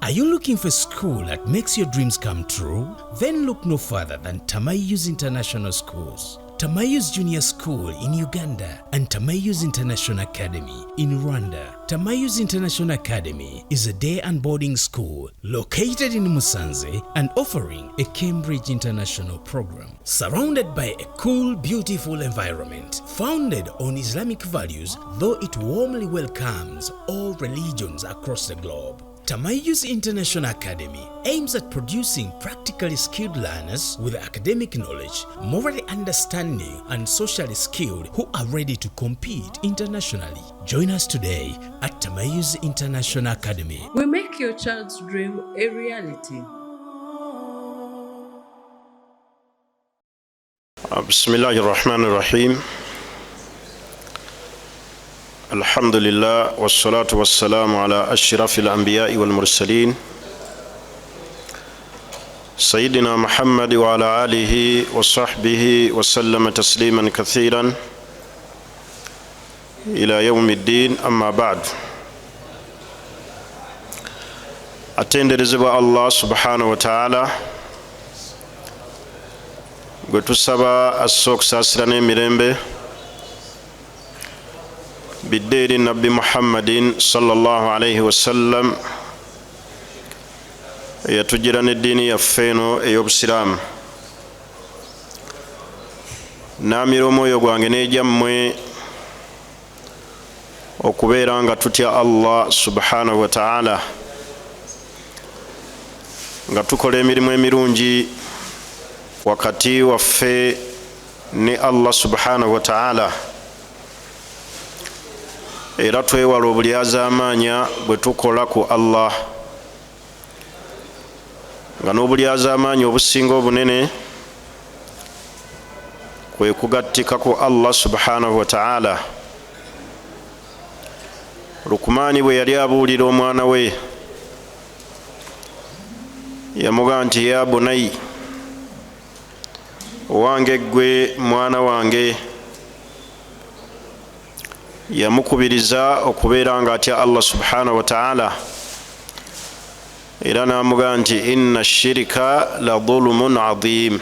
Are you looking for a school that makes your dreams come true? Then look no further than Tamayu's International Schools. Tamayu's Junior School in Uganda and Tamayu's International Academy in Rwanda. Tamayu's International Academy is a day and boarding school located in Musanze and offering a Cambridge International program. Surrounded by a cool, beautiful environment, founded on Islamic values, though it warmly welcomes all religions across the globe. Tamayu's International Academy aims at producing practically skilled learners with academic knowledge, morally understanding, and socially skilled who are ready to compete internationally. Join us today at Tamayu's International Academy. We make your child's dream a reality. Bismillahirrahmanirrahim. Alhamdulillah wassalatu wassalamu ala ashrafil anbiya'i wal mursalin Sayyidina Muhammad wa ala alihi wa sahbihi wa sallama tasliman kathiran ila yawmiddin, amma ba'd. Atenderezebwa Allah subhanahu wa ta'ala gwe tusaba assokusaasira n'emirembe biddeeri Nabbi Muhammadin sallallahu alayhi wa sallam eyatugira n'eddiini yaffe eno ey'Obusiraamu. Naamira omwoyo gwange n'egyammwe okubeera nga tutya Allah subhanahu wa ta'ala, nga tukola emirimu emirungi wakati waffe ne Allah subhanahu wa ta'ala, era twewala obulyazaamaanya bwe tukola ku Allah, nga n'obulyazaamaanya obusinga obunene kwe kugattika ku Allah subhanahu wa ta'ala. Lukumaani bwe yali abuulira omwana we yamugamba nti ya bunayi, owange gwe mwana wange, yamukubiriza okubeera nga atya Allah subhanahu wa ta'ala, era n'amugamba nti inna shirika la dhulumun adhim,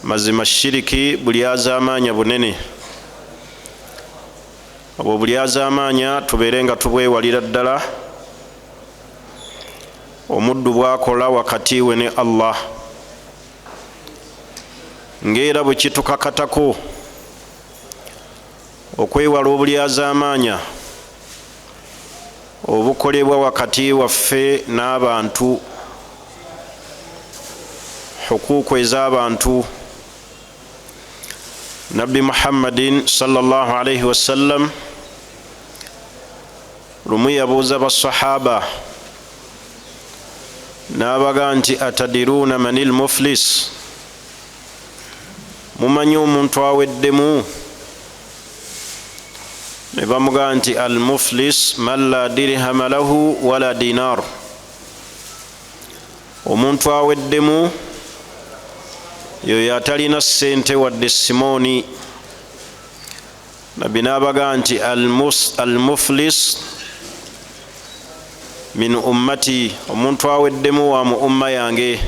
mazima shiriki bulyazaamaanya bunene. Obwo bulyazaamaanya tubeere nga tubwewalira ddala omuddu bw'akola wakati we ne Allah, ng'era bwe kitukakatako okwewala obulyazaamaanya obukolebwa wakati waffe n'abantu, hukuuku ez'abantu. Nabbi Muhammadin sallallahu alayhi wa sallam lumu yabuuza basahaba n'abaga nti atadiruuna manil muflis, mumanyi omuntu aweddemu? Ne bamugamba nti al muflis man la dirhama lahu wala dinar, omuntu aweddemu yoyo atalina ssente wadde simooni. Nabbi n'abaga nti al muflis min ummati, omuntu aweddemu wa mu umma yange.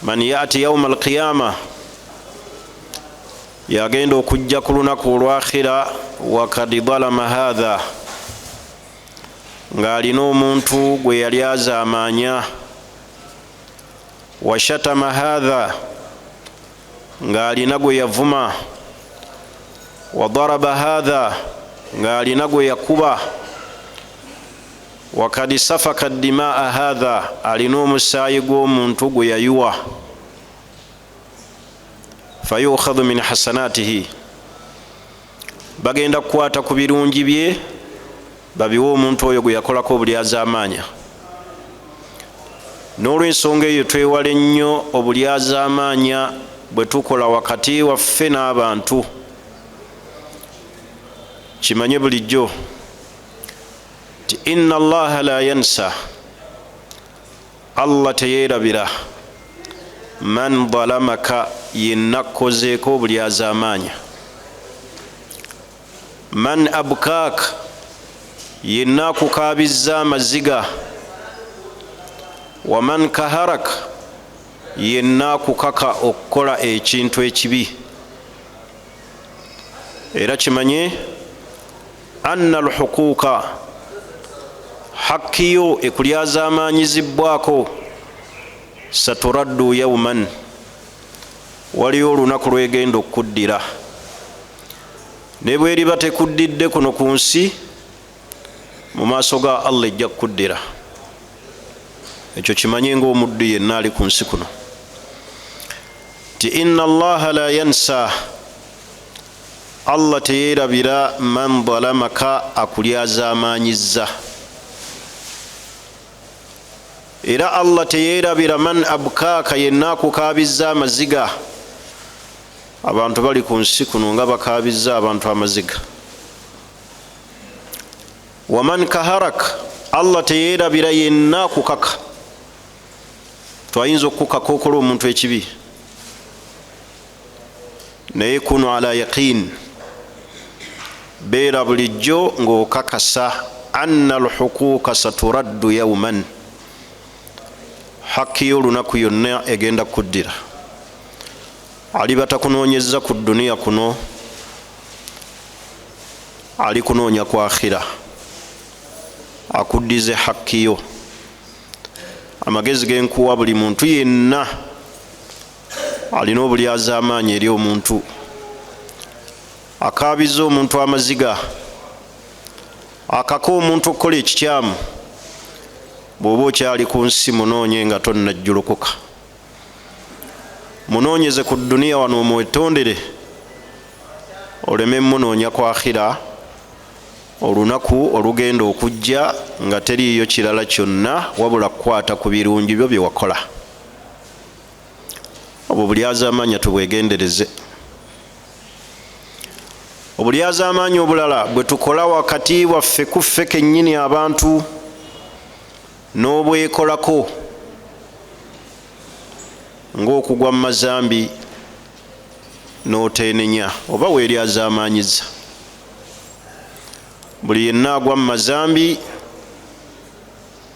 Man yati yawma alqiyama, yagenda okujja ku lunaku olwakhira wakad dhalama hadha, ng'alina omuntu gwe yali azaamaanya, washatama hadha, ng'alina gwe yavuma, wadaraba hadha, ng'alina gwe yakuba, wakad safaka dimaa hadha, alina omusaayi gw'omuntu gwe yayiwa. Fayukhadhu min hasanatihi, bagenda kukwata ku birungi bye babiwa omuntu oyo gwe yakolako obulyazaamaanya. N'olw'ensonga eyo twewale nnyo obulyazaamaanya bwe tukola wakati waffe n'abantu. Kimanye bulijjo ti inna Allaha la yansa, Allah teyeerabira man dhalamaka, yenna akkozeeko obulyazaamaanya. Man abkaak, yenna akukabizza amaziga, waman kaharak yenna akukaka okukola ekintu ekibi. Era kimanye anna alhuquuqa hakkiyo ekulyazaamanyizibwako saturaddu yawman, waliyo olunaku lwegenda okuddira, ne bweriba tekuddidde kuno ku nsi, mu maaso ga Allah ejja kukuddira. Ekyo kimanye ng'omuddu yenna ali ku nsi kuno ti inna allaha la yansa, Allah teyeerabira man dhalamaka akulyazaamanyizza, era Allah teyeerabira man abkaaka yenna akukabizza amaziga. Abantu bali ku nsi kuno nga bakabizza abantu amaziga. Waman kaharak, Allah teyeerabira yenna akukaka. Twayinza okukaka okola omuntu ekibi, naye kunu ala yaqin, beera bulijjo ng'okakasa anna alhuquuqa saturaddu yawman, hakki y'olunaku yonna egenda kuddira. Ali batakunoonyezza ku duniya kuno, ali kunoonya ku akhira, akuddize hakki yo. Amagezi genkuwa buli muntu yenna alina obulyazaamaanyi eri omuntu, akabiza omuntu amaziga, akaka omuntu okukola ekikyamu, bw'oba okyali ku nsi munoonye nga tonnajjulukuka. Munoonyeze ku duniya wano omwetondere, oleme munoonya ku akhira, olunaku olugenda okujja nga teriiyo kirala kyonna wabula kukwata ku birungi byo bye wakola. Obwo bulyazaamaanyi tubwegendereze. Obulyazaamaanyi obulala bwe tukola wakati waffe ku ffe kennyini abantu n'obwekolako, ng'okugwa mu mazambi n'oteenenya, oba weeryazaamaanyiza. Buli yenna agwa mu mazambi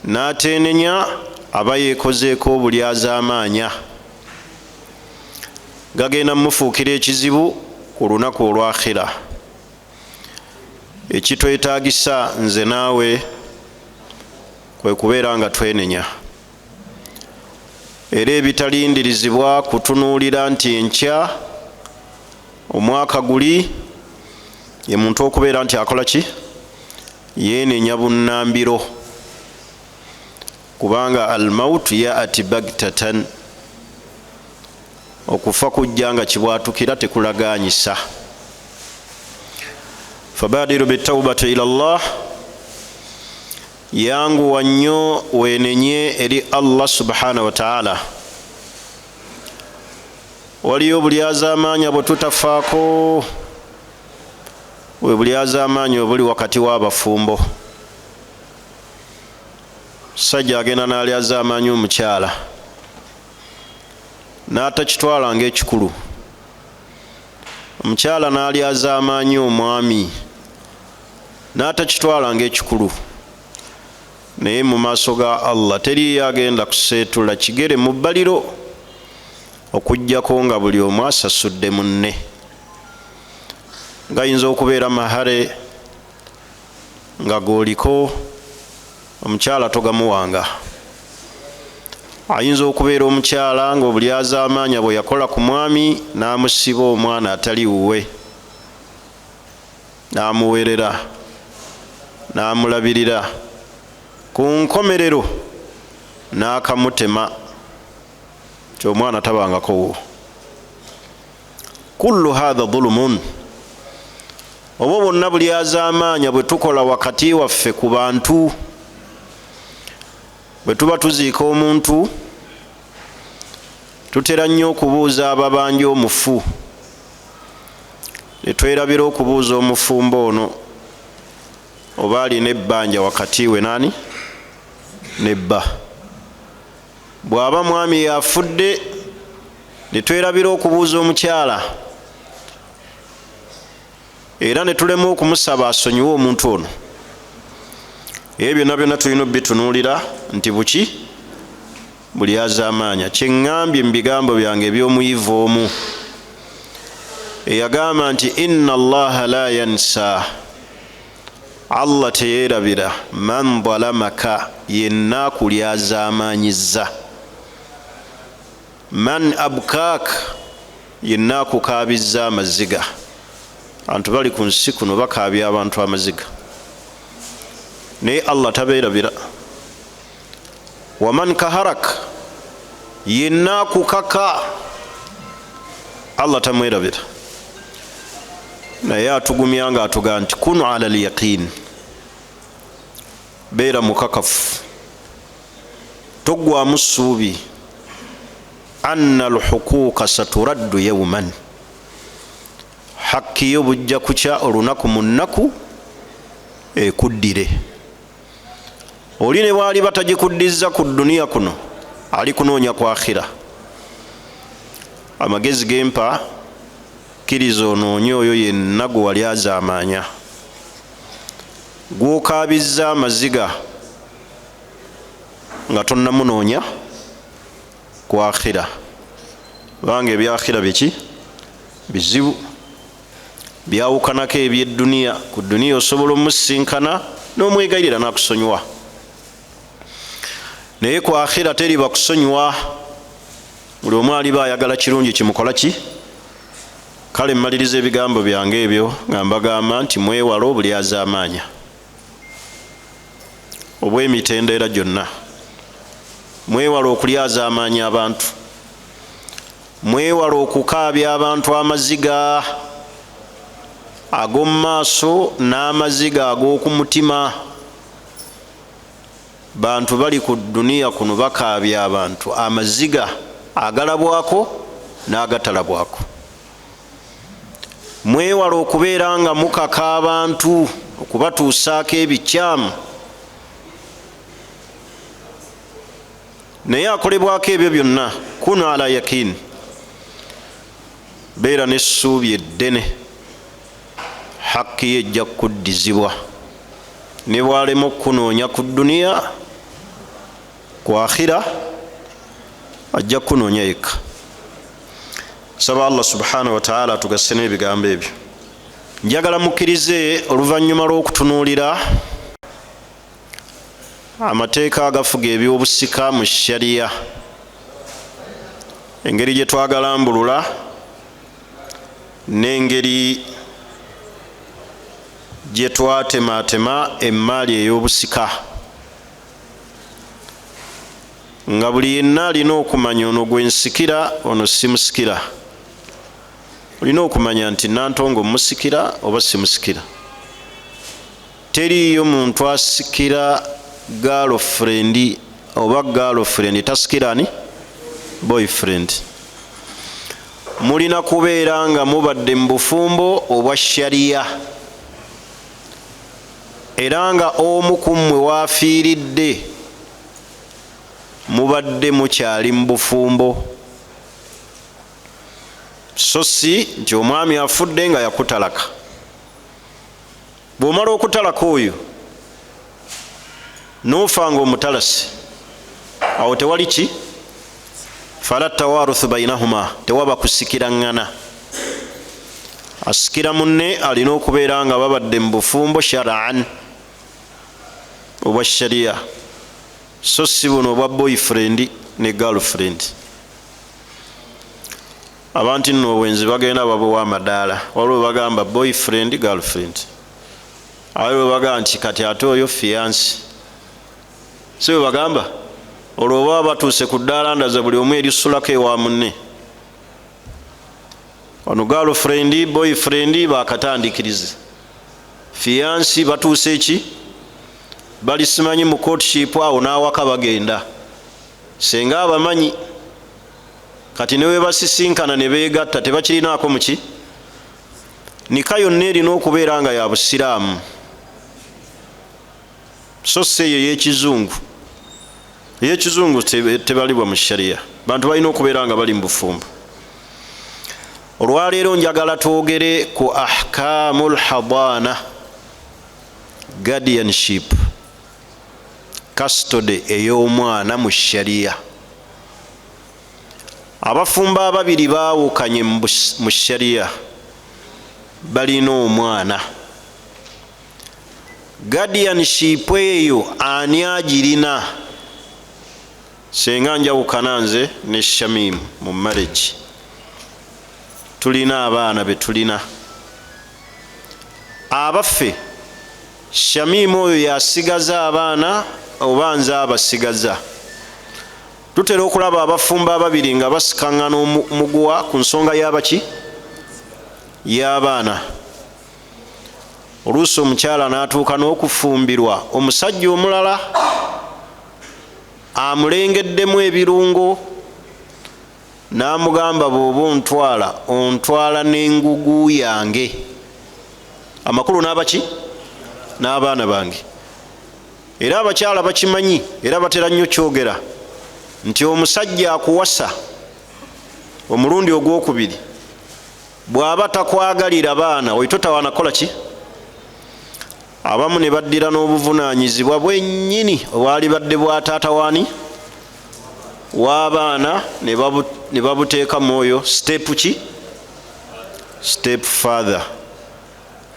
n'ateenenya aba yeekozeeko obulyazaamaanya, gagenda mmufuukira ekizibu ku lunaku olwakhira. Ekitwetaagisa nze naawe kwe kubeera nga twenenya, era ebitalindirizibwa kutunuulira nti enkya omwaka guli ye muntu okubeera nti akola ki? Yeenenya bunnambiro, kubanga almautu yaati bagtatan, okufa kujja nga kibwatukira tekulaganyisa. Fabadiru bitawbati ila Allah, yanguwa nnyo weenenye eri Allah subhanahu wa ta'ala. Waliyo obulyazaamaanya bwe tutafaako, we bulyazaamaanyi obuli wakati w'abafumbo. Sajja agenda n'alyazaamaanya omukyala n'atakitwala ng'ekikulu, omukyala n'alyazaamaanya omwami n'atakitwala ng'ekikulu, naye mu maaso ga Allah teriyo agenda kuseetula kigere mu bbaliro okuggyako nga buli omu asasudde munne. Gayinza okubeera mahare nga gooliko, omukyala togamuwanga. Ayinza okubeera omukyala nga obulyazaamaanya bwe yakola ku mwami n'amusiba omwana atali wuwe, n'amuwerera n'amulabirira, ku nkomerero n'akamutema, ky'omwana tabangako wo. Kullu hadha dhulumun, obwo bwonna bulyazaamaanya bwe tukola wakati waffe ku bantu. Bwe tuba tuziika omuntu, tutera nnyo okubuuza ababanja omufu, ne twerabira okubuuza omufumbo ono oba alina ebbanja wakati we nani nebba. Bw'aba mwami yafudde, ne twerabira okubuuza omukyala, era ne tulema okumusaba asonyiwe omuntu ono. ebyo byonna tulina bitunuulira nti buki buli azaamaanya. Kyeŋŋambye mu bigambo byange eby'omuyivu omu eyagamba nti inna allaha la yansa, Allah teyeerabira man zalamaka, yenna akuli azaamaanyizza, man abkaaka, yenna akukaabizza amaziga. Abantu bali ku nsi kuno bakaabya abantu amaziga, naye Allah tabeerabira. Waman kaharaka, yenna akukaka, Allah tamwerabira. Naye atugumya nga atuga nti kunu ala al-yaqin, beera mukakafu, toggwamu ssuubi, anna al-huquuqa saturaddu yawman, hakki yo bujja kukya olunaku mu nnaku ekuddire. Oli ne baali batagikuddiza ku duniya kuno, ali kunoonya ku akhira. Amagezi gempa, kkiriza onoonye oyo yenna gwe wali azaamaanya, gw'okaabizza amaziga nga tonnamunoonya ku akhira. Kubanga ebyakhira biki? Bizibu, byawukanako eby'edduniya. Ku duniya osobola omusisinkana n'omwegayirira n'akusonyiwa, naye ku akhira teriba kusonyiwa. Buli omu aliba ayagala kirungi kimukola ki? Kale mmaliriza ebigambo byange ebyo nga mbagamba nti mwewala obuli azaamaanya obw'emitendera gyonna. Mwewala okulyazaamaanya abantu, mwewala okukaabya abantu amaziga ag'omu maaso n'amaziga ag'oku mutima. Bantu bali ku duniya kuno bakaabya abantu amaziga agalabwako n'agatalabwako. Mwewala okubeera nga mukaka abantu, okubatuusaako ebikyamu, naye akolebwako ebyo byonna kunu ala yakin, beera n'essuubi eddene, hakki ye ejja kuddizibwa. Ne bwalema okukunoonya ku duniya, ku akhira ajja kukunoonya yekka. Saba Allah subhanahu wa ta'ala tugasse n'ebigambo ebyo. Njagala mukkirize oluvannyuma lw'okutunuulira amateeka agafuga ebyobusika mu shariya, engeri gye twagalambulula n'engeri gye twatematema emmaali ey'obusika, nga buli yenna alina okumanya ono gwe nsikira, ono simusikira. Olina okumanya nti Nantongo musikira oba simusikira. Teriyo muntu asikira girlfriend oba girlfriend tasikirani boyfriend. Mulina kubeera nga mubadde mu bufumbo obwa shariya, era nga omu ku mmwe waafiiridde mubadde mukyali mu bufumbo, so si nti omwami afudde nga yakutalaka. Bw'omala okutalaka oyo n'ofa nga omutalasi, awo tewali ki? Fala tawaruthu bainahuma, tewaba kusikiraŋŋana. Asikira munne alina okubeera nga babadde mu bufumbo shar'an obwa shariya, so si buno obwa boyfriend ne girlfriend. Abantu nno obwenzi bagenda babuwa amadaala, waliwo bagamba boyfriend girlfriend, waliwo bagamba nti kati ate oyo fiance. Si bwe bagamba? Olwo baba batuuse ku ddaala ndaza buli omu erisulako ewa munne. Ono girlfriend boyfriend bakatandikiriza, fiance batuuse eki? Bali simanyi mu courtship awo n'awaka bagenda. Senga abamanyi kati newe basisinkana ne beegatta tebakirinaako muki? Nika yonna erina okubeera nga ya Busiraamu, so si eyo ey'ekizungu. Ey'ekizungu tebalibwa mu shariya. Bantu balina okubeera nga bali mu bufumbo. Olwaleero njagala twogere ku ahkaamul hadaana, guardianship, custody ey'omwana mu sharia. Abafumba ababiri baawukanye mu sharia balina omwana. Guardianship eyo ani agirina? Senga njawukana nze ne Shamim mu marriage. Tulina abaana be tulina. Abaffe Shamim oyo yasigaza abaana oba nze abasigaza. Tutera okulaba abafumba ababiri nga basikangana omuguwa ku nsonga y'abaki? Y'abaana. Oluusi omukyala n'atuuka n'okufumbirwa omusajja omulala amulengeddemu ebirungo n'amugamba bw'oba ontwala n'engugu yange. Amakulu n'abaki? N'abaana bange. Era abakyala bakimanyi era batera nnyo kyogera nti omusajja akuwasa omulundi ogwokubiri bw'aba takwagalira baana oyo totawaanakola ki? Abamu ne baddira n'obuvunaanyizibwa bwennyini obwali badde bwa taata waani? W'abaana ne babuteeka mu oyo step ki? Step father.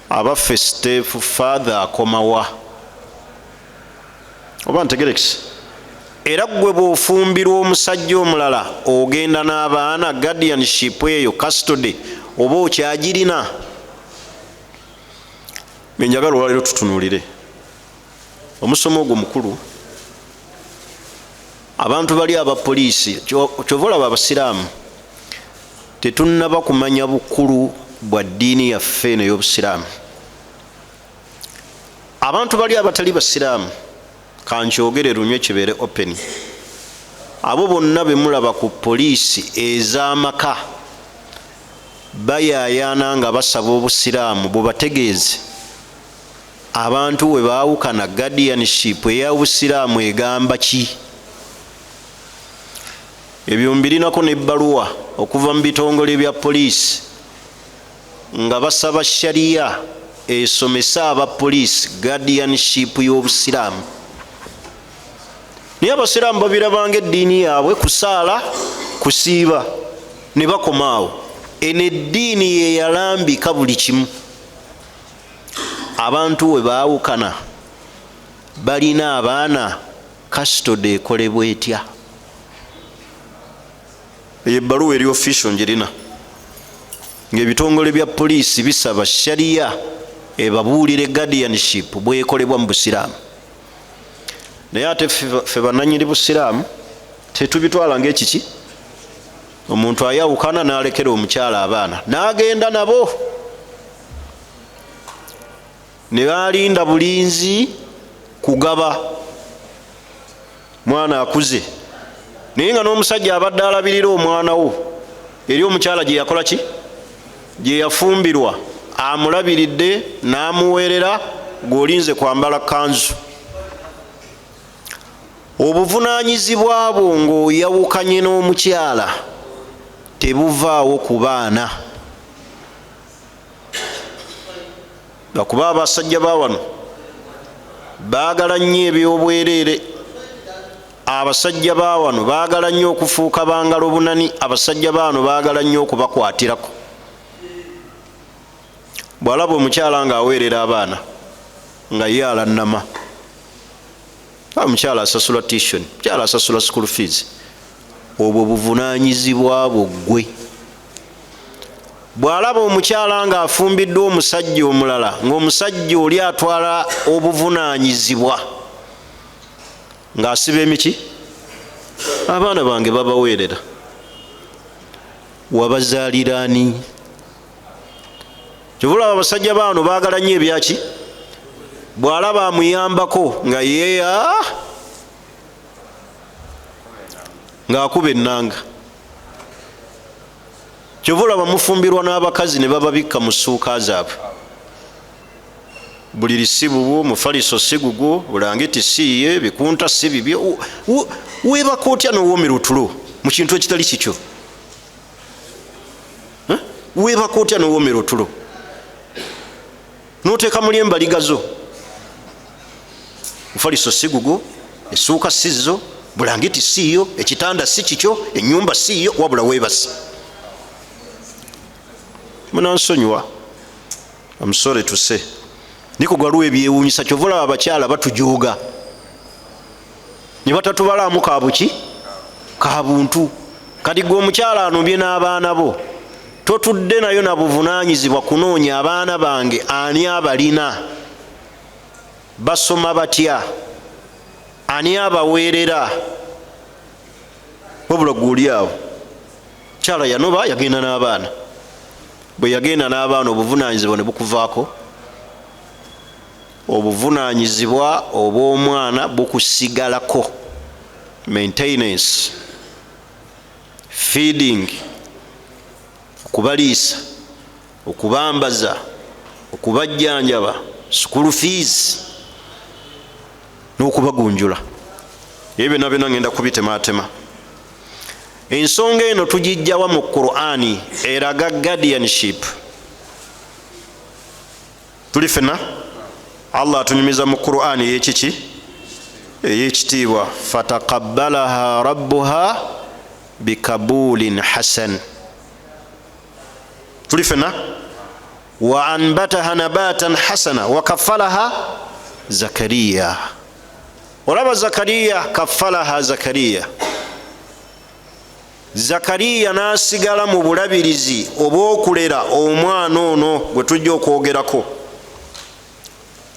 Abaffe step father akomawa. Oba ntegerekise? Era gwe bw'ofumbirwa omusajja omulala ogenda n'abaana, guardianship eyo custody oba okyagirina? Menjagala olwaleero tutunuulire omusomo ogwo mukulu. Abantu bali abapoliisi kyova olaba abasiraamu tetunnaba kumanya bukulu bwa ddiini yaffe eno ey'obusiraamu. Abantu bali abatali basiraamu kankyogere lunywe kibeere open. Abo bonna be mulaba ku poliisi ez'amaka bayaayaana nga basaba obusiraamu bubategeeze abantu we baawukana guardianship ey'obusiraamu egamba ki? Ebyo mbirinako n'ebbaluwa okuva mu bitongole bya poliisi nga basaba sharia esomesa abapoliisi guardianship y'obusiraamu. Naye abasiraamu babirabanga eddiini yaabwe kusaala kusiiba ne bakomaawo. Eno eddiini ye yalambika buli kimu. Abantu we baawukana balina abaana, custody ekolebwa etya? Eyo ebbaluwa eri official njirina ng'ebitongole bya poliisi bisaba sharia ebabuulire guardianship bwekolebwa mu busiraamu. Naye ate ffe bannannyini busiraamu tetubitwala ng'ekiki? Omuntu ayawukana n'alekera omukyala abaana n'agenda nabo ne balinda bulinzi kugaba mwana akuze. Naye nga n'omusajja abadde alabirira omwana wo eri omukyala gye yakola ki? Gye yafumbirwa amulabiridde n'amuweerera gw'olinze kwambala kanzu. Obuvunaanyizibwa bwo ng'oyawukanye n'omukyala tebuvaawo ku baana. Lwakuba abasajja ba wano baagala nnyo ebyobwereere. Abasajja ba wano baagala nnyo okufuuka bangalo bunani. Abasajja ba wano baagala nnyo okubakwatirako. Bw'alaba omukyala ng'aweerera abaana nga ye alannama, omukyala asasula tuition, omukyala asasula school fees, obwo buvunaanyizibwa bwo ggwe. Bw'alaba omukyala ng'afumbiddwa omusajja omulala ng'omusajja oli atwala obuvunaanyizibwa ng'asiba emiki, abaana bange babaweerera, wabazaalira ani? Kyovulaba abasajja baano baagala nnyo ebyaki? Bw'alaba amuyambako nga yeeya ng'akuba ennanga. Kyovulaba mufumbirwa n'abakazi ne bababikka mu ssuuka zaabwe. Buli lisibu mufaliso si gugwo, bulangiti si ye, bikunta si bibyo. Weebaka otya n'owoomera otulo mu kintu ekitali kikyo? Weebaka otya n'owoomera otulo n'oteeka muli embaliga zo? Mufaliso si gugwo, essuuka sizo, bulangiti siiyo, ekitanda si kikyo, ennyumba siiyo, wabula weebase. Munansonyiwa omusore tuse nikugwaluwa ebyewuunyisa kyova olaba abakyala batujooga ne batatubalamu kabuki kabuntu. Kati gwe omukyala anombye n'abaana bo totudde nayo na buvunaanyizibwa kunoonya abaana bange ani abalina, basoma batya, ani abaweerera, wabula gwoli awo. Kyala yanoba yagenda n'abaana, bwe yagenda n'abaana obuvunaanyizibwa ne bukuvaako. Obuvunaanyizibwa obw'omwana bukusigalako. Maintenance, feeding, okubaliisa, okubambaza, okubajjanjaba, school fees n'okubagunjula. Ebyo byonna ngenda kubitematema. Ensonga eno tugijjawa mu Qur'ani eraga guardianship. Tuli fenna Allah atunyumiza mu Qur'ani ey'ekiki ey'ekitiibwa, fataqabbalaha rabbuha bikabulin hasan. Tuli fenna wa anbataha nabatan hasana wa kaffalaha Zakariya. Olaba Zakariya, kaffalaha Zakariya. Zakariya n'asigala mu bulabirizi obw'okulera omwana ono gwe tujja okwogerako.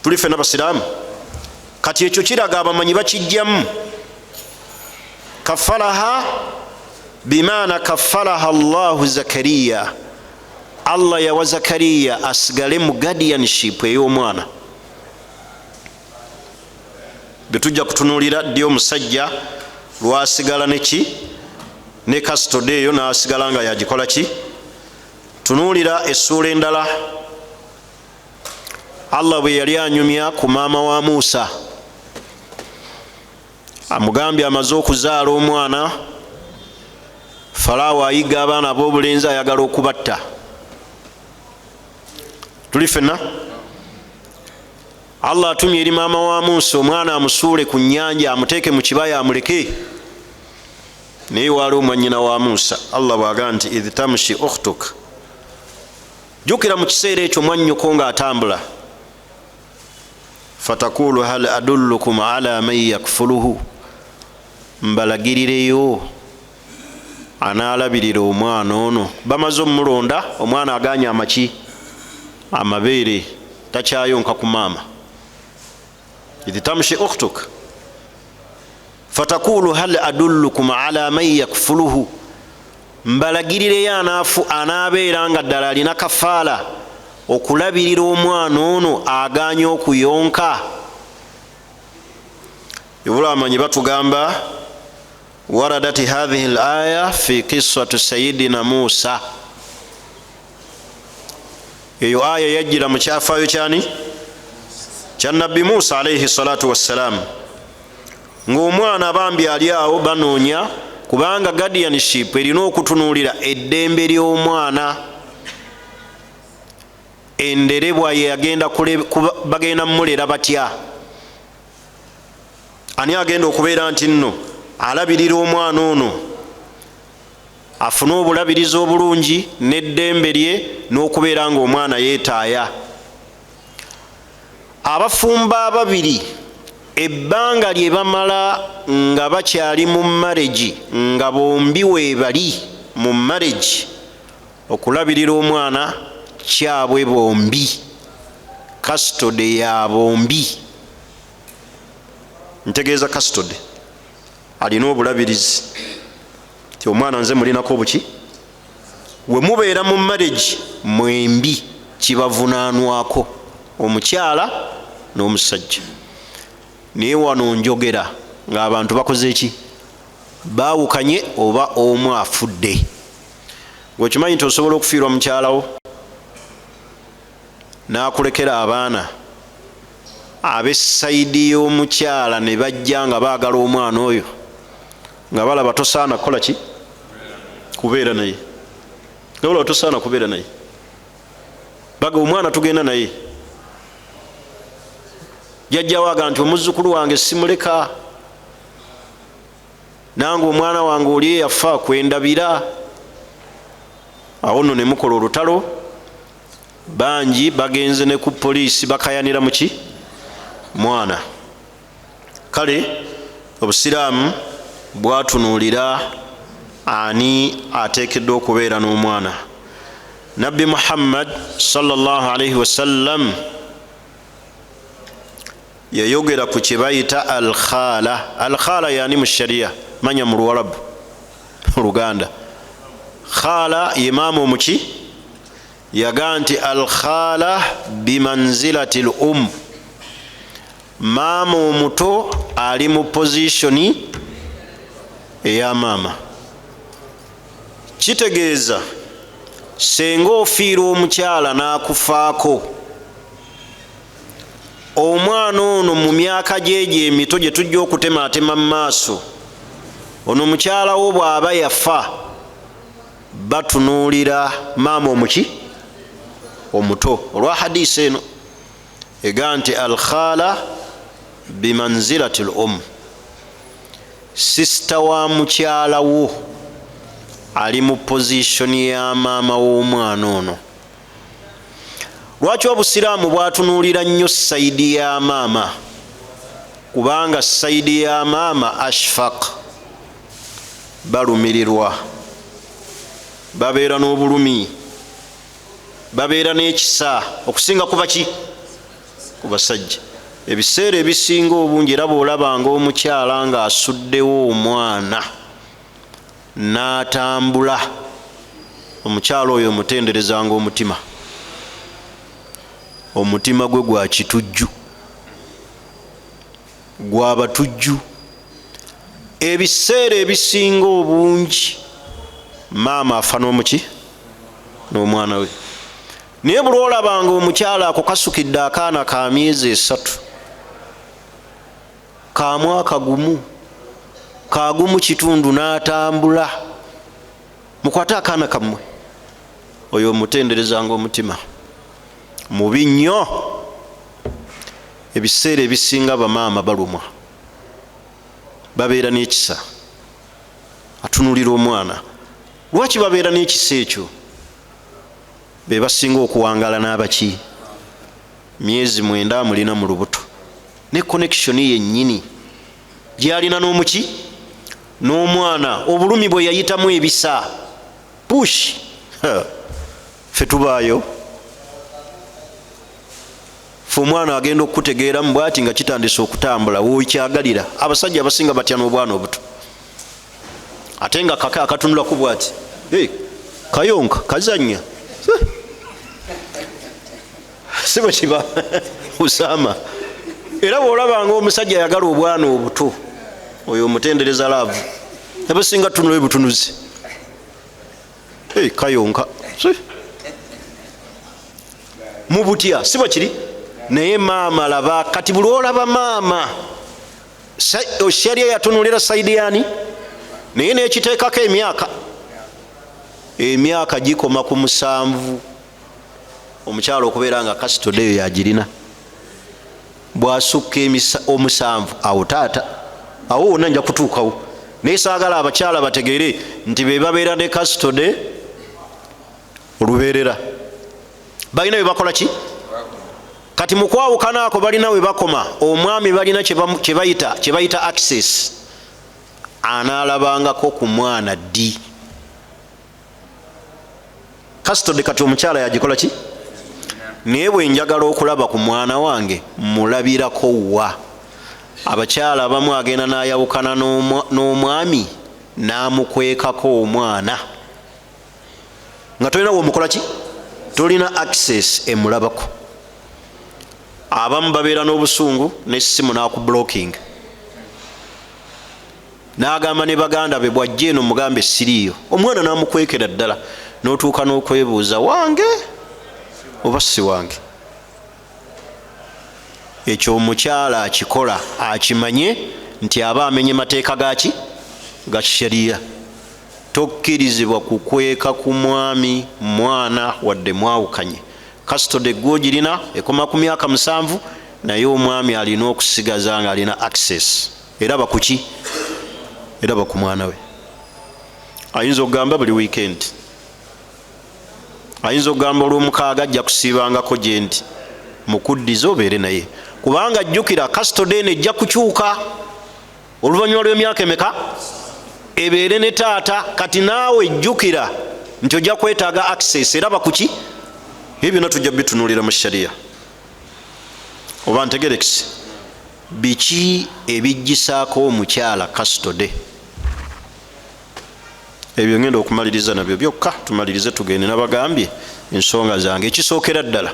Tuli fenna Busiraamu. Kati ekyo kiraga abamanyi bakijjamu. Kaffalaha bimaana kaffalaha Allahu Zakariya. Allah yawa Zakariya asigale mu guardianship ey'omwana. Betujja kutunuulira ddi omusajja lwasigala neki ne custody eyo n'asigala nga yagikola ki. Tunuulira essuula endala Allah bwe yali anyumya ku maama wa Musa, amugambye amaze okuzaala omwana, Falaawo ayiga abaana ab'obulenzi ayagala okubatta. Tuli fenna Allah atumye eri maama wa Musa omwana amusuule ku nnyanja amuteeke mu kibaya amuleke. Naye waaliwo mwannyina wa Musa, Allah bw'agamba nti idh tamshi ukhtuk, jjukira mu kiseera ekyo mwannyoko ng'atambula, fatakulu hal adullukum ala man yakfuluhu, mbalagirireyo anaalabirira omwana ono. Bamaze omulonda, omwana aganya amaki amabeere, takyayonka ku maama. idh tamshi ukhtuk fatakulu hal adullukum ala man yakfuluhu, mbalagirireyo anaabeera nga ddala alina kafaala okulabirira omwana ono aganya okuyonka. Ibulamanyi batugamba waradati hadhihi al-aya fi qissati sayidina Musa. Eyo aya yajjira mu kyafaayo kyani kya nabbi Musa alayhi salatu wassalam, ng'omwana bambi ali awo banoonya, kubanga guardianship erina okutunuulira eddembe ly'omwana. Enderebwa ye agenda bagenda mulera batya, ani agenda okubeera nti nno alabirira omwana ono afune obulabirizi obulungi n'eddembe lye n'okubeera nga omwana yeetaaya. Abafumba ababiri ebbanga lye bamala nga bakyali mu marriage, nga bombi weebali mu marriage, okulabirira omwana kyabwe bombi, custody ya bombi. Ntegeeza custody alina obulabirizi ti omwana nze mulinako obuki. We mubeera mu marriage mwembi kibavunaanwako, omukyala n'omusajja. Naye wano njogera ng'abantu bakoze eki, baawukanye oba omu afudde. Gwekimanyi nti osobola okufiirwa mukyalawo n'akulekera abaana, ab'essayidi y'omukyala ne bajja nga baagala omwana oyo, nga balaba tosaana kukola ki, kubeera naye. Nga balaba tosaana kubeera naye, baga omwana tugenda naye. Jjajjawo aga nti omuzzukulu wange simuleka, nange omwana wange oli yafa kwendabira. Awo nno ne mukola olutalo, bangi bagenze ne ku poliisi bakayanira muki mwana. Kale obusiraamu bwatunuulira ani ateekeddwa okubeera n'omwana. Nabbi Muhammad sallallahu alaihi wasallam yayogera ku kye bayita al-khala. Al-khala yani mu sharia, manya mu Luwarabu, mu Luganda. Khala ye maama omuki, yaga nti al-khala bimanzilati al-um. Maama omuto ali mu positioni eya maama. Kitegeeza senga ofiira omukyala n'akufaako, omwana ono mu myaka gyegyo emito gye tujja okutematema mu maaso, ono mukyala wo bw'aba yafa, batunuulira maama omuki omuto. Olwa hadisi eno ega nti al-khala bimanzilati al-um. Sisita wa mukyala wo ali mu positioni ya maama w'omwana ono. Lwaki obusiraamu bwatunuulira nnyo sayidi ya maama? Kubanga sayidi ya maama ashfaq, balumirirwa, babeera n'obulumi, babeera n'ekisa okusinga kuba ki? Ku basajja. Ebiseera ebisinga obungi era bw'olabanga omukyala ng'asuddewo omwana n'atambula, omukyala oyo omutenderezanga omutima. Omutima gwe gwa kitujju, gwa batujju. Ebiseera ebisinga obungi maama afa n'omuki n'omwana we. Naye buli olabanga omukyala ako kasukidde akaana ka myezi 3, ka mwaka gumu, ka gumu kitundu n'atambula, mukwate akaana kammwe, oyo omutenderezanga omutima. Mubi nnyo. Ebiseera ebisinga bamaama balumwa, babeera n'ekisa, atunulira omwana. Lwaki babeera n'ekisa ekyo? Be basinga okuwangala n'abaki? Myezi 9 amulina mu lubuto, ne connection yennyini gy'alina n'omuki n'omwana. Obulumi bwe yayitamu ebisa push. Fe tubaayo, fe omwana agenda okutegeera mu bwati nga kitandise okutambula, wookyagalira. Abasajja abasinga batya n'obwana obuto, ate nga kaka akatunulaku bwati, kayonka kazanya. Si bwe kiba Usama. Era bw'olabanga omusajja ayagala obwana obuto, oyo omutendereza laavu. Abasinga tunula ebutunuzi, kayonka mu butya, si bwe kiri. Naye maama laba, kati buli olaba maama osharia yatunulira sayidi yani, naye n'ekiteekako emyaka gikoma ku 7 omukyala okubeera nga kasitode eyo yagirina. Bw'asukka 7 awo taata, awo wonna nja kutuukawo. Naye saagala abakyala bategeere nti be babeera ne kasitode olubeerera, balina bye bakola ki? Kati mu kwawukana ako balina we bakoma. Omwami balina kye bayita access, anaalabangako ku mwana ddi. Kasitode kati omukyala yagikola ki? Naye bwe njagala okulaba ku mwana wange mulabirako wa? Abakyala abamu agenda n'ayawukana n'omwami n'amukwekako omwana nga tolina womukola ki? Tolina access emulabako. Abamu babeera n'obusungu n'essimu n'akublocking, n'agamba ne baganda be bw'ajja eno mugambe siriiyo. Omwana n'amukwekera ddala, n'otuuka n'okwebuuza wange oba si wange. Ekyo omukyala akikola akimanye nti aba amenye mateeka gaki ga sharia. Tokkirizibwa kukweka ku mwami mwana wadde mwawukanye. Kasitode gw'ogirina ekoma ku myaka 7, naye omwami alina okusigaza nga alina access. Era bakuki eraba ku mwana we. Ayinza okugamba buli weekend, ayinza okugamba olw'omukaaga ajja kusiibangako gye ndi mukuddiza obeere naye, kubanga jjukira custody eno ejja kukyuka oluvannyuma lw'emyaka emeka, ebeere ne taata. Kati naawe jjukira nti ojja kwetaaga access, eraba kuki ebyo byonna tujja bitunuulira mu shariya. Oba ntegerekisi biki ebijjisaako omukyala custody? Ebyo ngenda okumaliriza nabyo byokka, tumalirize tugende nabagambye ensonga zange. Ekisookera ddala,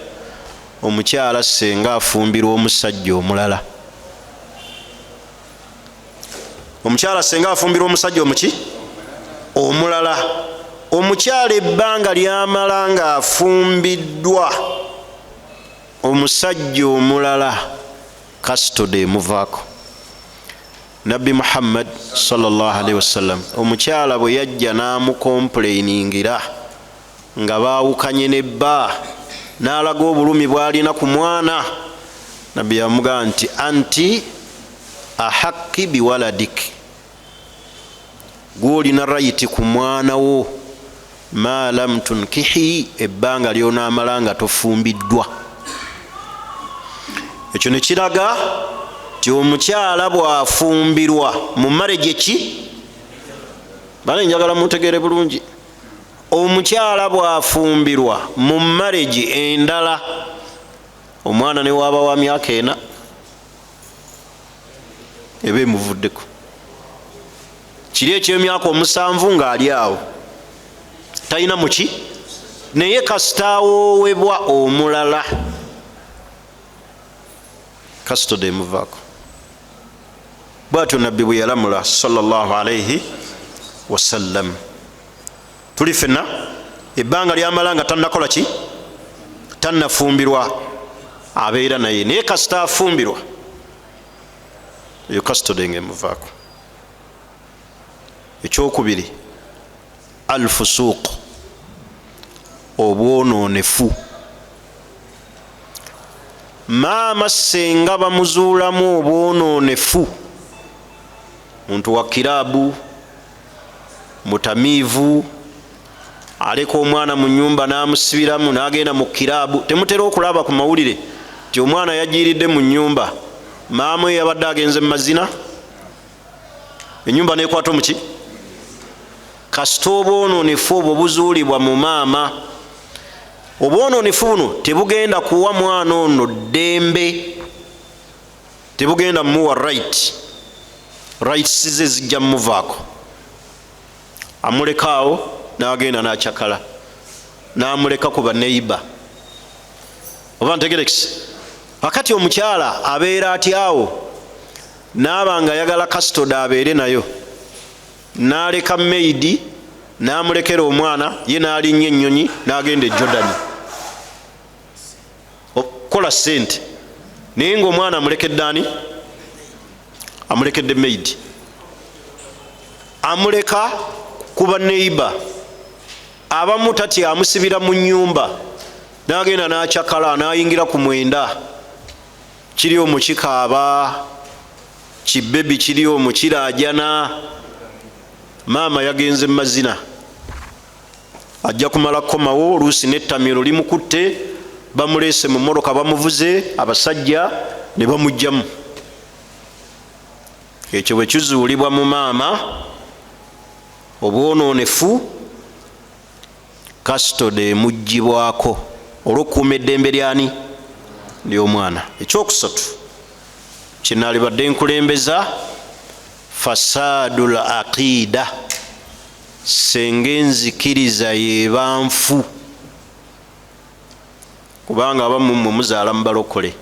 omukyala senga afumbirwa omusajja omulala, omukyala senga afumbirwa omusajja omuki omulala, omukyala ebbanga lyamala nga afumbiddwa omusajja omulala, custody emuvaako. Nabbi Muhammad sallallahu alaihi wasallam omukyala bwe yajja n'amukomplainingira nga baawukanye nebba, n'alaga obulumi bw'alina ku mwana, nabbi yamugamba nti anti ahaqi biwaladik, gw'olina rayiti ku mwana wo, ma lam tunkihi, ebbanga ly'onaamala nga tofumbiddwa. Ekyo ne kiraga ti omukyala bwafumbirwa mu marriage ki, bale njagala mutegeere bulungi, omukyala bwafumbirwa mu marriage endala, omwana ne waaba wa myaka 4 eba emuvuddeko, kiri eky'emyaka 7 ng'ali awo talina muki, naye kasita awoowebwa omulala, custody emuvaako. Bwatyo nabbi bwe yalamula sallallahu alaihi wasallam. Tuli fenna ebbanga lyamala nga tannakola ki, tannafumbirwa, abeera naye, naye kasita afumbirwa, eyo custody ng'emuvaako. Ekyokubiri, alfusuuq, obwonoonefu. Maama senga bamuzuulamu obwonoonefu, muntu wa kiraabu, mutamiivu, aleka omwana mu nnyumba n'amusibiramu n'agenda mu kiraabu. Temutera okulaba ku mawulire nti omwana yajiiridde mu nnyumba, maama we yabadde agenze mu mazina, ennyumba n'ekwata omuki. Kasita obwonoonefu obwo buzuulibwa mu maama, obwonoonefu buno tebugenda kuwa mwana ono ddembe, tebugenda mumuwa rights ze zijja mumuvaako. Amulekaawo n'agenda n'akyakala, n'amuleka ku baneiba. Oba ntegerekisi, akati omukyala abeera atyawo, n'aba nga ayagala custody abeere nayo, n'aleka maidi n'amulekera omwana, ye n'alinnya ennyonyi n'agenda e Jordani okukola ssente, naye ng'omwana amulekedde ani? Amulekedde maidi, amuleka ku baneiba. Abamu tati amusibira mu nnyumba, n'agenda n'akyakala, n'ayingira ku mwenda, kiri omwo kikaaba, kibebi kiri omwo kiraajana, maama yagenze mu mazina, ajja kumala kukomawo, oluusi n'ettamiro limukutte, bamuleese mu mmotoka, bamuvuze abasajja ne bamugjamu. Ekyo bwe kizuulibwa mu maama obwonoonefu, custody emuggyibwako olw'okukuuma eddembe lyani? Ly'omwana. Ekyokusatu kinaalibadde nkulembeza, fasaadul aqiida, senga enzikiriza yeba nfu, kubanga abamu mmwe muzaala mu balokole,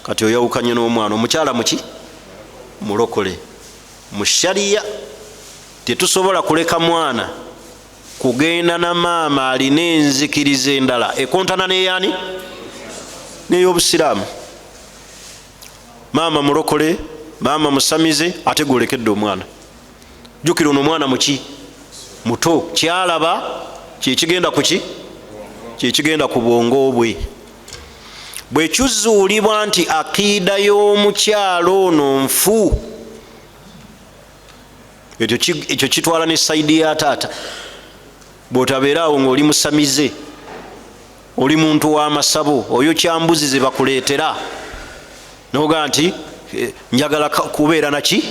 kati oyawukanye n'omwana omukyala muki? Mulokole. Mu shariya tetusobola kuleka mwana kugenda na maama alina enzikiriza endala ekontana n'eyani? N'ey'Obusiraamu. Maama mulokole, maama musamize, ate gwolekedde omwana. Jjukira ono omwana muki? Muto. Kyalaba kyekigenda kuki? Kyekigenda ku bwongo bwe. Bwe kizuulibwa nti akiida y'omukyalo ono nfu, ekyo kitwala ne saidi ya taata. Bw'otabeeraawo ng'oli musamize, oli muntu w'amasabo, oyo kyambuzi ze bakuleetera noga nti njagala kubeera naki.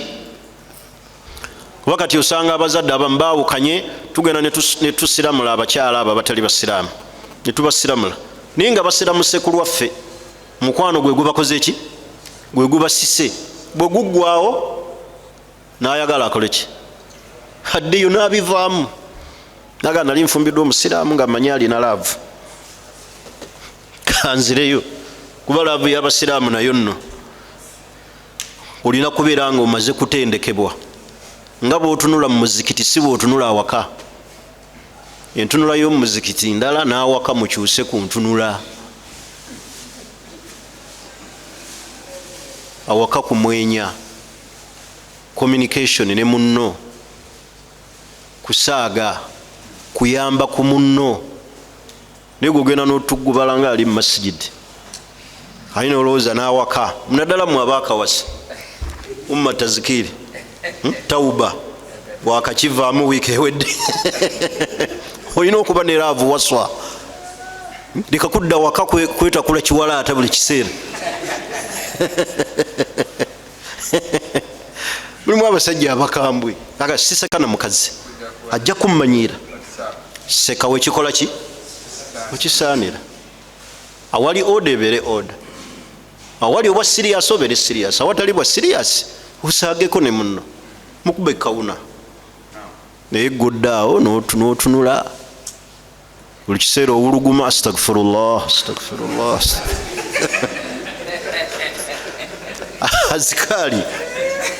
Kuba kati osanga abazadde abamu baawukanye, tugenda ne tusiramula abakyala abo abatali basiraamu, ne tubasiramula naye nga basiramuse ku lwaffe, mukwano gwe gubakoze eki, gwe gubasise. Bwe guggwawo n'ayagala akole ki, addeyo n'abivaamu. Naga nali nfumbiddwa omusiraamu nga mmanyi alina laavu, kanzireyo, kuba laavu y'abasiraamu nayo nno olina kubeera nga omaze kutendekebwa. Nga bw'otunula mu muzikiti si bw'otunula awaka. Entunula y'omu muzikiti ndala, n'awaka mukyuse ku ntunula. Awaka kumwenya, communication ne munno, kusaaga, kuyamba ku munno. Naye gogenda n'otugubala nga ali mu masjid, alina olowooza n'awaka. Munaddala mwe abaakawasa umma tazikiri tauba bwakakivaamu wiiki ewedde olina okuba ne laavu waswa, likakudda waka kwetakula kiwalaata buli kiseera. Mulimu abasajja abakambwe, aga siseka na mukazi ajja kummanyiira, seka wekikola ki, wekisaanira. Awali oda ebeere oda, awali obwa sirias obeere sirias, awatali bwa sirias osaageko ne munno mukube kawuna. Naye goddaawo n'otunula buli kiseera owuluguma, astagfirullah astagfirullah. Azikaali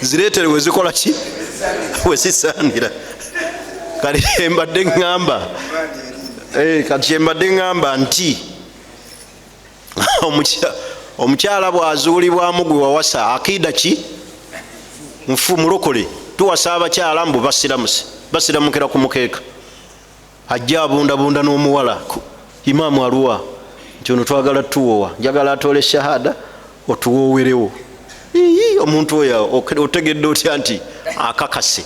zireetere wezikola ki, wezisaanira. Kati mbadde ŋŋamba nti omukyala bw'azuulibwamu gwe wawasa akiida ki, nfu mulokole. Tuwasa abakyala mbu basiramukira ku mukeeka, ajja abundabunda n'omuwala, imaamu aluwa nti ono twagala tuwowa, njagala atoole shahada otuwoowerewo. Omuntu oyo otegedde otya nti akakase,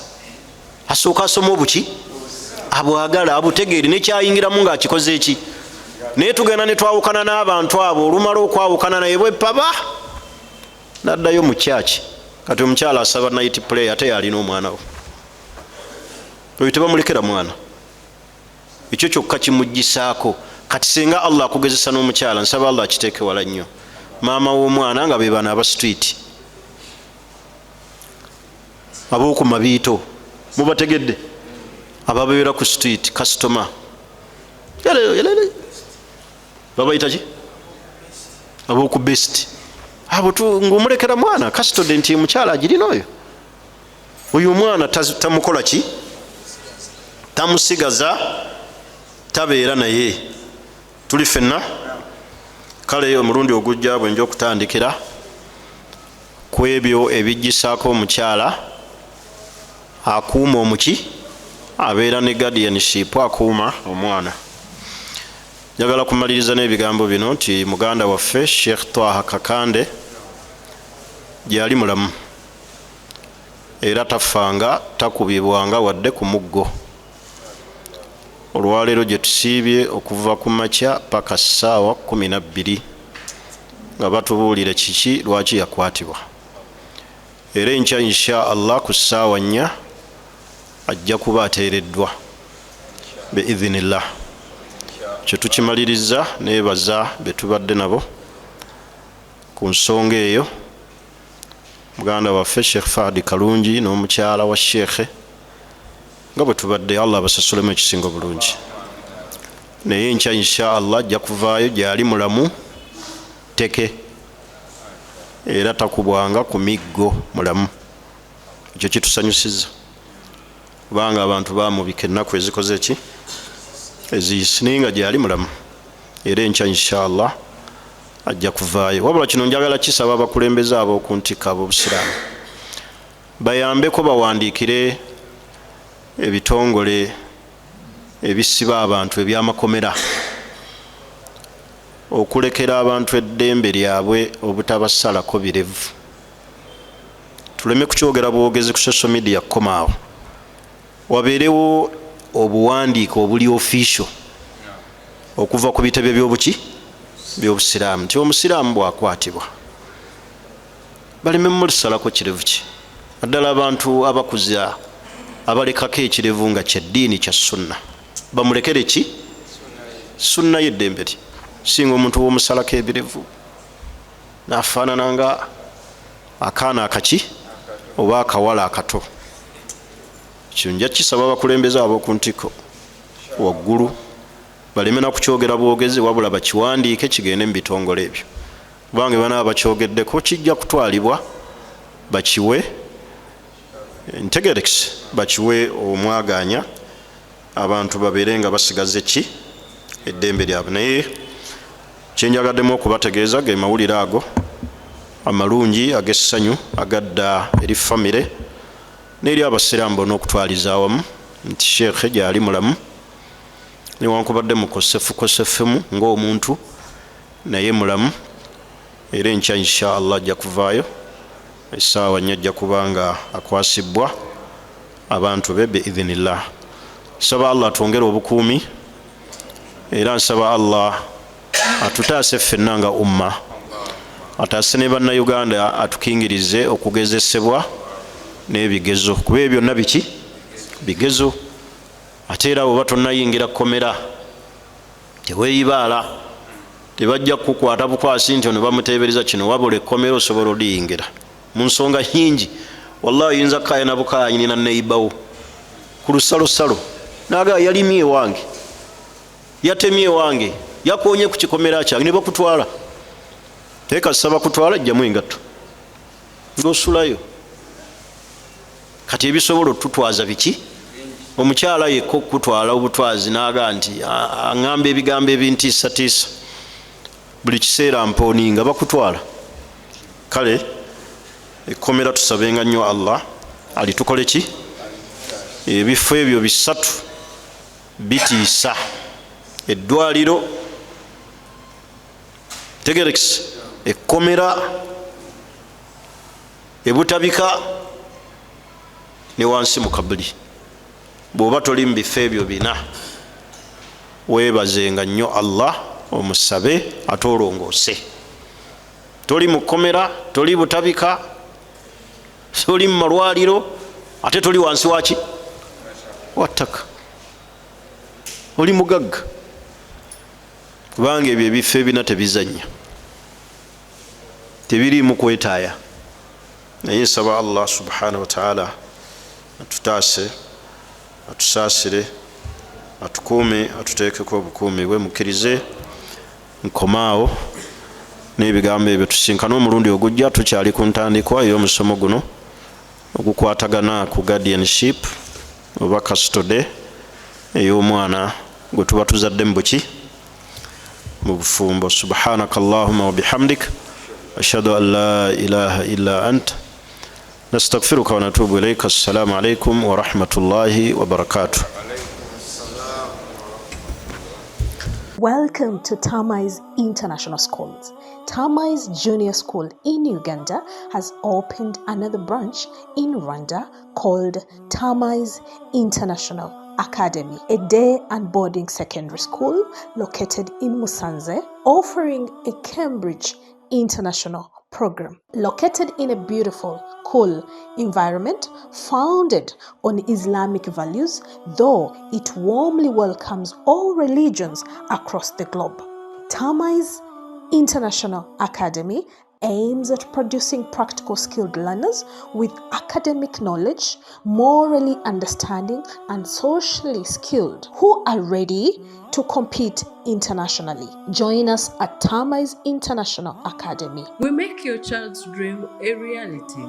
asooka asoma obuki, abwagala abutegeeri nekyayingiramu ng'akikoze eki. Naye tugenda ne twawukana n'abantu abo, olumala okwawukana naye bwepaba n'addayo mu kyaki. Kati omukyala asaba night play ate yalina omwana we, oyo tebamulekera mwana. Ekyo kyokka kimuggisaako. Kati singa Allah akugezesa n'omukyala, nsaba Allah akiteeke wala nnyo, maama w'omwana nga be bana aba street, ab'oku mabiito, mubategedde, ababeera ku street, customer babayita ki, ab'oku best, abo ng'omulekera mwana custody nti mukyala agirina oyo omwana tamukola ki, tamusigaza, tabeera naye. Tuli ffenna. Kale omulundi ogujja bwenja okutandikira ku ebyo ebijjisaako omukyala akuuma omuki, abeera ne guardianship, akuuma omwana. Njagala kumaliriza n'ebigambo bino nti muganda waffe Sheikh Twaha Kakande gyali mulamu era tafanga, takubibwanga wadde ku muggo. Olwaleero gye tusiibye okuva ku makya paka ssaawa 12 nga batubuulire kiki lwaki yakwatibwa. Era enkya insha Allah ku ssaawa 4 ajja kuba ateereddwa biidhinillah. Kye tukimaliriza neebaza be tubadde nabo ku nsonga eyo, muganda waffe Sheikh Fadi Kalungi n'omukyala wa Sheikh, nga bwe tubadde, Allah abasasulemu ekisinga bulungi. Naye enkya insha Allah ajja kuvaayo gyali mulamu teke, era takubwanga ku miggo, mulamu. Ekyo kitusanyusiza kubanga abantu baamubika ennaku ezikoze eki, eziyisininga gyali mulamu. Era enkya insha Allah ajja kuvaayo. Wabula kino njagala kisaba abakulembeze ab'okuntikka ab'obusiraamu bayambeko, bawandiikire ebitongole ebisiba abantu ebyamakomera okulekera abantu eddembe lyabwe obutabasalako birevu. Tuleme kukyogera bwogezi ku social media komaawo, wabeerewo obuwandiiko obuli official okuva ku bitebe by'obusiraamu nti omusiraamu bwakwatibwa baleme mumusalako kirevu ki, naddala abantu abakuza abalekako ekirevu nga kyaddiini kya sunna bamulekere ki sunna yeddembe lye. Singa omuntu womusalako ebirevu nafaanana nga akaana akaki oba akawala akato, kyo nja kisaba abakulembeze ab'oku ntiko waggulu baleme na kukyogera bwogezi, wabula bakiwandiike kigende mu bitongole ebyo, kubanga banaba bakyogeddeko kijja kutwalibwa bakiwe integerex, bakiwe omwaganya abantu babeere nga basigaze ki eddembe lyabwe. Naye kyenjagaddemu okubategeeza ge mawulire ago amalungi ag'essanyu agadda eri famire n'eri abasiraamu bonna okutwaliza awamu nti Sheikh gyali mulamu newankubadde mukosefukosefemu ng'omuntu naye mulamu, era enkya insha Allah ajja kuvaayo essaawa nnya ajja kuba nga akwasibwa abantu be biidhinillah. Nsaba Allah atwongere obukuumi, era nsaba Allah atutaase ffenna nga umma, ataase ne bannayuganda atukingirize okugezesebwa n'ebigezo, kuba ebyo byonna biki bigezo. Ate era bw'oba tonnayingira kkomera teweeyibaala, tebajja kukukwata bukwasi nti ono bamuteebereza kino, wabula ekkomera osobola oliyingira mu nsonga nyingi. Wallahi oyinza kaya na bukayanyini na neibawo ku lusalosalo naga yalimye wange yatemye wange yakonye ku kikomera kyange ne bakutwala, teeka saba kutwala jjamu engatto ng'osulayo. Kati ebisobola tutwaza biki? Omukyala yekko kutwala obutwazi naga nti aŋŋamba ebigambo ebintiisatiisa buli kiseera mpooninga bakutwala. Kale ekkomera tusabenga nnyo Allah alitukole ki, ebifo ebyo bisatu bitiisa: eddwaliro tegerex, ekkomera, ebutabika ne wansi mu kabuli. Bw'oba toli mu bifo ebyo bina weebazenga nnyo Allah omusabe ate olongoose. Toli mu kkomera, toli butabika, toli mu malwaliro, ate toli wansi waki wattaka, oli mugagga, kubanga ebyo ebifo ebina tebizannya, tebiriimu kwetaaya. Naye nsaba Allah subhanahu wa ta'ala atutaase, atusaasire, atukuume, atuteekeko obukuumi bwe. Mukkirize nkomaawo n'ebigambo ebyo tusinkana omulundi ogujja. Tukyali ku ntandikwa ey'omusomo guno ogukwatagana ku guardianship oba custody ey'omwana gwe tuba tuzadde mu buki mu bufumbo. Subhanaka Allahumma wa bihamdik ashhadu an la ilaha illa anta nastaghfiruka wa natubu ilayka. Assalamu alaykum wa rahmatullahi wa barakatuh. Welcome to Tamai's International Schools. Tamai's Junior School in Uganda has opened another branch in Rwanda called Tamai's International Academy, a day and boarding secondary school located in Musanze, offering a Cambridge International program. Located in a beautiful, cool environment founded on Islamic values, though it warmly welcomes all religions across the globe. Tamai's International Academy aims at producing practical skilled learners with academic knowledge, morally understanding, and socially skilled who are ready to compete internationally. Join us at Tamai's International Academy. We make your child's dream a reality.